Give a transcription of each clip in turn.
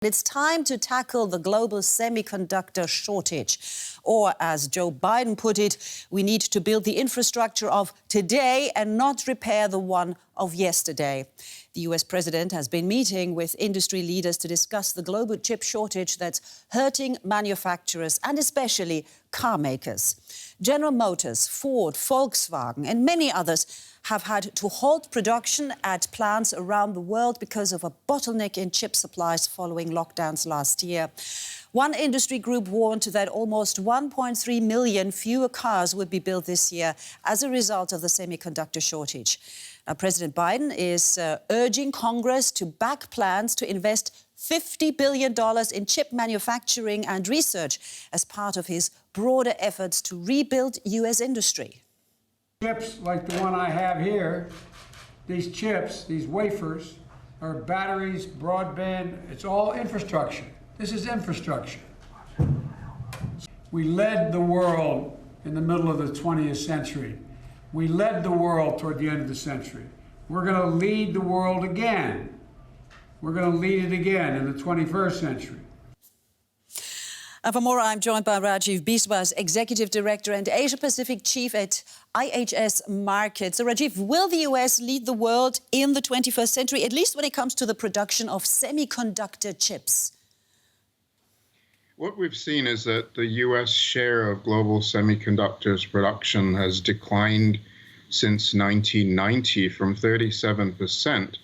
It's time to tackle the global semiconductor shortage. Or, as Joe Biden put it, we need to build the infrastructure of today and not repair the one of yesterday. The US president has been meeting with industry leaders to discuss the global chip shortage that's hurting manufacturers and especially car makers. General Motors, Ford, Volkswagen and many others have had to halt production at plants around the world because of a bottleneck in chip supplies following lockdowns last year. One industry group warned that almost 1.3 million fewer cars would be built this year as a result of the semiconductor shortage. Now, President Biden is urging Congress to back plans to invest $50 billion in chip manufacturing and research as part of his broader efforts to rebuild U.S. industry. Chips like the one I have here, these chips, these wafers, are batteries, broadband, it's all infrastructure. This is infrastructure. We led the world in the middle of the 20th century. We led the world toward the end of the century. We're going to lead the world again. We're going to lead it again in the 21st century. And for more, I'm joined by Rajiv Biswas, Executive Director and Asia-Pacific Chief at IHS Markit. So, Rajiv, will the US lead the world in the 21st century, at least when it comes to the production of semiconductor chips? What we've seen is that the US share of global semiconductors production has declined since 1990 from 37%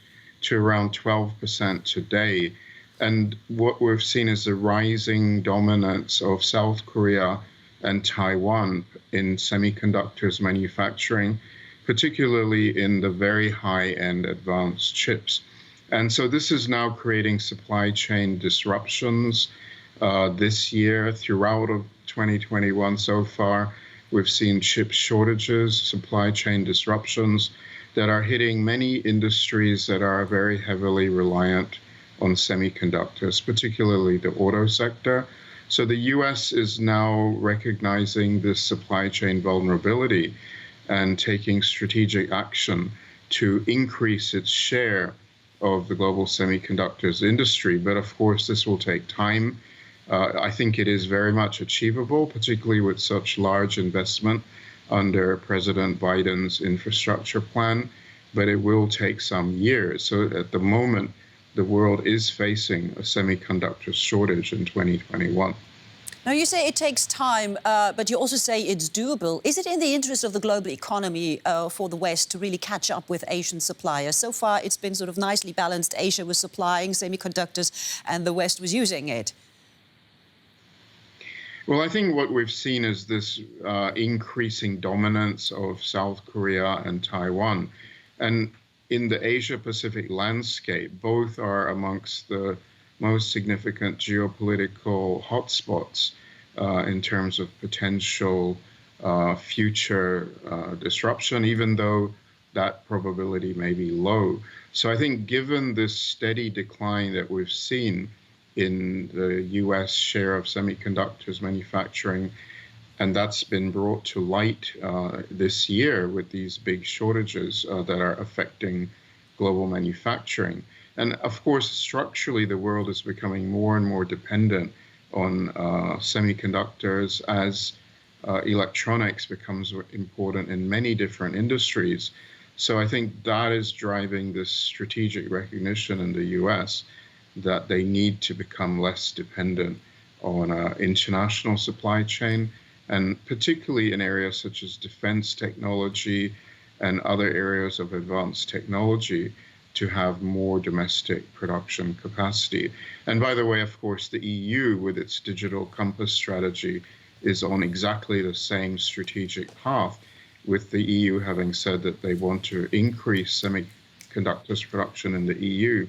to around 12% today. And what we've seen is the rising dominance of South Korea and Taiwan in semiconductors manufacturing, particularly in the very high-end advanced chips. And so this is now creating supply chain disruptions this year. Throughout of 2021 so far, we've seen chip shortages, supply chain disruptions that are hitting many industries that are very heavily reliant on semiconductors, particularly the auto sector. So the US is now recognizing this supply chain vulnerability and taking strategic action to increase its share of the global semiconductors industry. But of course, this will take time. I think it is very much achievable, particularly with such large investment under President Biden's infrastructure plan, but it will take some years. So at the moment, the world is facing a semiconductor shortage in 2021. Now, you say it takes time, but you also say it's doable. Is it in the interest of the global economy for the West to really catch up with Asian suppliers? So far, it's been sort of nicely balanced. Asia was supplying semiconductors and the West was using it. Well, I think what we've seen is this increasing dominance of South Korea and Taiwan. And in the Asia-Pacific landscape, both are amongst the most significant geopolitical hotspots in terms of potential future disruption, even though that probability may be low. So I think given this steady decline that we've seen in the US share of semiconductors manufacturing, and that's been brought to light this year with these big shortages that are affecting global manufacturing. And of course, structurally, the world is becoming more and more dependent on semiconductors as electronics becomes important in many different industries. So I think that is driving this strategic recognition in the US that they need to become less dependent on international supply chain, and particularly in areas such as defense technology and other areas of advanced technology to have more domestic production capacity. And by the way, of course, the EU with its digital compass strategy is on exactly the same strategic path, with the EU having said that they want to increase semiconductors production in the EU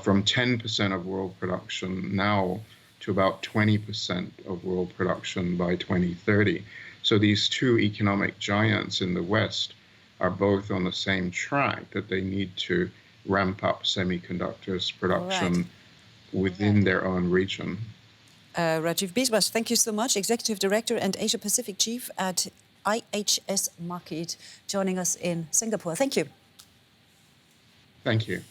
from 10% of world production now to about 20% of world production by 2030. So these two economic giants in the West are both on the same track, that they need to ramp up semiconductors production within their own region. Rajiv Biswas, thank you so much, Executive Director and Asia-Pacific Chief at IHS Markit, joining us in Singapore. Thank you. Thank you.